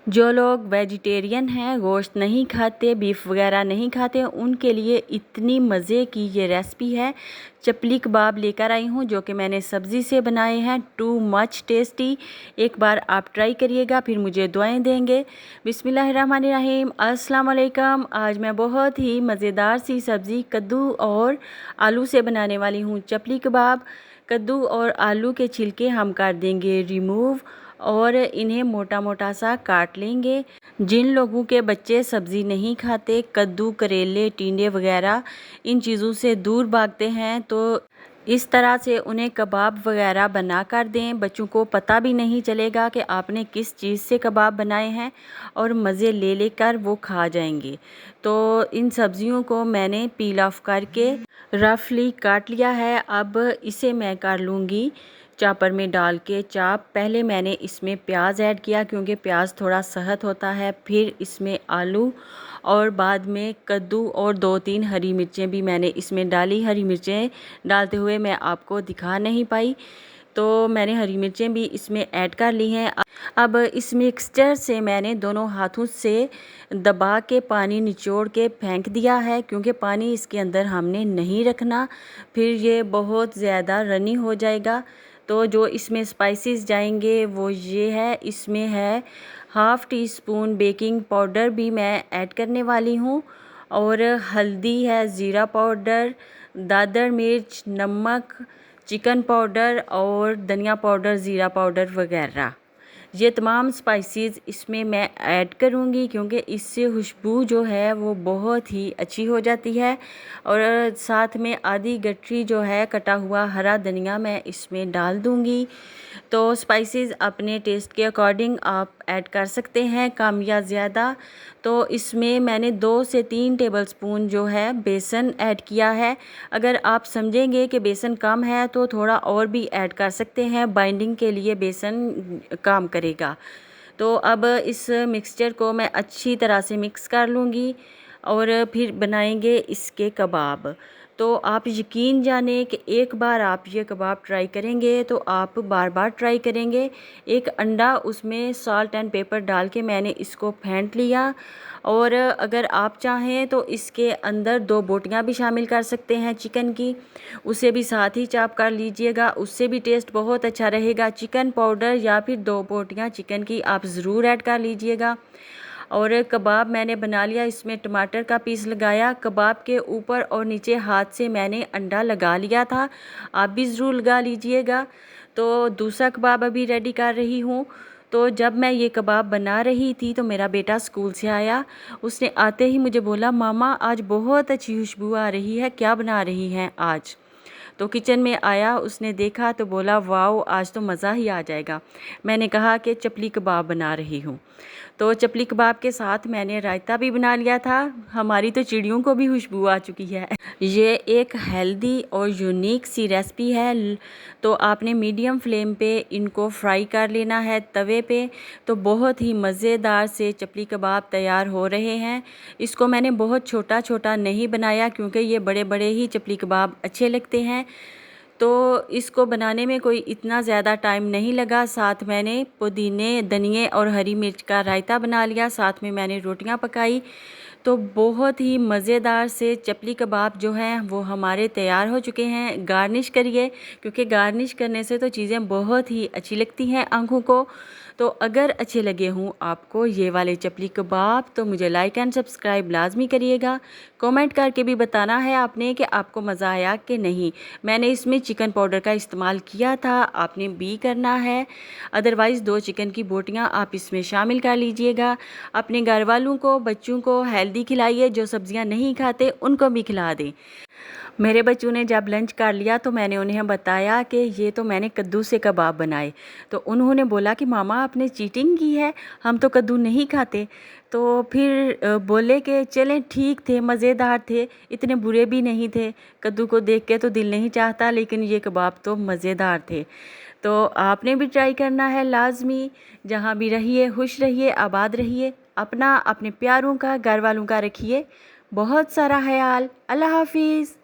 जो लोग वेजिटेरियन हैं, गोश्त नहीं खाते, बीफ वगैरह नहीं खाते, उनके लिए इतनी मज़े की ये रेसिपी है। चपली कबाब लेकर आई हूँ जो कि मैंने सब्ज़ी से बनाए हैं। Too much tasty. एक बार आप ट्राई करिएगा, फिर मुझे दुआएं देंगे। बिस्मिल्लाहिर्रहमानिर्रहीम। अस्सलाम वालेकुम। आज मैं बहुत ही मज़ेदार सी सब्ज़ी कद्दू और आलू से बनाने वाली हूँ। चपली कबाब। कद्दू और आलू के छिलके हम कर देंगे रिमूव और इन्हें मोटा मोटा सा काट लेंगे। जिन लोगों के बच्चे सब्ज़ी नहीं खाते, कद्दू, करेले, टिंडे वगैरह इन चीज़ों से दूर भागते हैं, तो इस तरह से उन्हें कबाब वगैरह बना कर दें। बच्चों को पता भी नहीं चलेगा कि आपने किस चीज़ से कबाब बनाए हैं और मज़े ले लेकर वो खा जाएंगे। तो इन सब्ज़ियों को मैंने पील ऑफ करके रफली काट लिया है। अब इसे मैं कर लूँगी चॉपर में डाल के चॉप। पहले मैंने इसमें प्याज ऐड किया क्योंकि प्याज थोड़ा सख्त होता है, फिर इसमें आलू और बाद में कद्दू और 2-3 हरी मिर्चें भी मैंने इसमें डाली। हरी मिर्चें डालते हुए मैं आपको दिखा नहीं पाई, तो मैंने हरी मिर्चें भी इसमें ऐड कर ली हैं। अब इस मिक्सचर से मैंने दोनों हाथों से दबा के पानी निचोड़ के फेंक दिया है, क्योंकि पानी इसके अंदर हमने नहीं रखना, फिर ये बहुत ज़्यादा रनी हो जाएगा। तो जो इसमें स्पाइसेस जाएंगे वो ये है। इसमें है 1/2 टीस्पून बेकिंग पाउडर भी मैं ऐड करने वाली हूँ, और हल्दी है, ज़ीरा पाउडर, दादर मिर्च, नमक, चिकन पाउडर और धनिया पाउडर, ज़ीरा पाउडर वगैरह। ये तमाम स्पाइसेस इसमें मैं ऐड करूँगी क्योंकि इससे खुशबू जो है वो बहुत ही अच्छी हो जाती है। और साथ में आधी गठरी जो है कटा हुआ हरा धनिया मैं इसमें डाल दूँगी। तो स्पाइसेस अपने टेस्ट के अकॉर्डिंग आप ऐड कर सकते हैं, कम या ज़्यादा। तो इसमें मैंने 2 से 3 टेबलस्पून जो है बेसन ऐड किया है। अगर आप समझेंगे कि बेसन कम है तो थोड़ा और भी ऐड कर सकते हैं, बाइंडिंग के लिए बेसन काम करेगा। तो अब इस मिक्सचर को मैं अच्छी तरह से मिक्स कर लूँगी और फिर बनाएंगे इसके कबाब। तो आप यकीन जाने कि एक बार आप ये कबाब ट्राई करेंगे तो आप बार बार ट्राई करेंगे। एक अंडा उसमें सॉल्ट एंड पेपर डाल के मैंने इसको फेंट लिया, और अगर आप चाहें तो इसके अंदर 2 बोटियां भी शामिल कर सकते हैं चिकन की, उसे भी साथ ही चॉप कर लीजिएगा, उससे भी टेस्ट बहुत अच्छा रहेगा। चिकन पाउडर या फिर 2 बोटियां चिकन की आप ज़रूर ऐड कर लीजिएगा। और कबाब मैंने बना लिया, इसमें टमाटर का पीस लगाया, कबाब के ऊपर और नीचे हाथ से मैंने अंडा लगा लिया था, आप भी ज़रूर लगा लीजिएगा। तो दूसरा कबाब अभी रेडी कर रही हूँ। तो जब मैं ये कबाब बना रही थी तो मेरा बेटा स्कूल से आया, उसने आते ही मुझे बोला, मामा आज बहुत अच्छी खुशबू आ रही है, क्या बना रही हैं आज। तो किचन में आया, उसने देखा तो बोला, वाओ आज तो मज़ा ही आ जाएगा। मैंने कहा कि चपली कबाब बना रही हूँ। तो चपली कबाब के साथ मैंने रायता भी बना लिया था। हमारी तो चिड़ियों को भी खुशबू आ चुकी है। ये एक हेल्दी और यूनिक सी रेसिपी है। तो आपने मीडियम फ्लेम पे इनको फ्राई कर लेना है तवे पे। तो बहुत ही मज़ेदार से चपली कबाब तैयार हो रहे हैं। इसको मैंने बहुत छोटा छोटा नहीं बनाया क्योंकि ये बड़े बड़े ही चपली कबाब अच्छे लगते हैं। तो इसको बनाने में कोई इतना ज़्यादा टाइम नहीं लगा। साथ मैंने पुदीने, धनिए और हरी मिर्च का रायता बना लिया, साथ में मैंने रोटियां पकाई। तो बहुत ही मज़ेदार से चपली कबाब जो हैं वो हमारे तैयार हो चुके हैं। गार्निश करिए, क्योंकि गार्निश करने से तो चीज़ें बहुत ही अच्छी लगती हैं आँखों को। तो अगर अच्छे लगे हों आपको ये वाले चपली कबाब तो मुझे लाइक एंड सब्सक्राइब लाजमी करिएगा। कमेंट करके भी बताना है आपने कि आपको मज़ा आया कि नहीं। मैंने इसमें चिकन पाउडर का इस्तेमाल किया था, आपने भी करना है। अदरवाइज़ 2 चिकन की बोटियां आप इसमें शामिल कर लीजिएगा। अपने घर वालों को, बच्चों को हेल्दी खिलाइए, जो सब्ज़ियां नहीं खाते उनको भी खिला दें। मेरे बच्चों ने जब लंच कर लिया तो मैंने उन्हें बताया कि ये तो मैंने कद्दू से कबाब बनाए। तो उन्होंने बोला कि मामा आपने चीटिंग की है, हम तो कद्दू नहीं खाते। तो फिर बोले कि चलें ठीक थे, मज़ेदार थे, इतने बुरे भी नहीं थे। कद्दू को देख के तो दिल नहीं चाहता, लेकिन ये कबाब तो मज़ेदार थे। तो आपने भी ट्राई करना है लाजमी। जहाँ भी रहिए खुश रहिए, आबाद रहिए। अपना, अपने प्यारों का, घर वालों का रखिए बहुत सारा ख्याल। अल्लाह हाफिज़।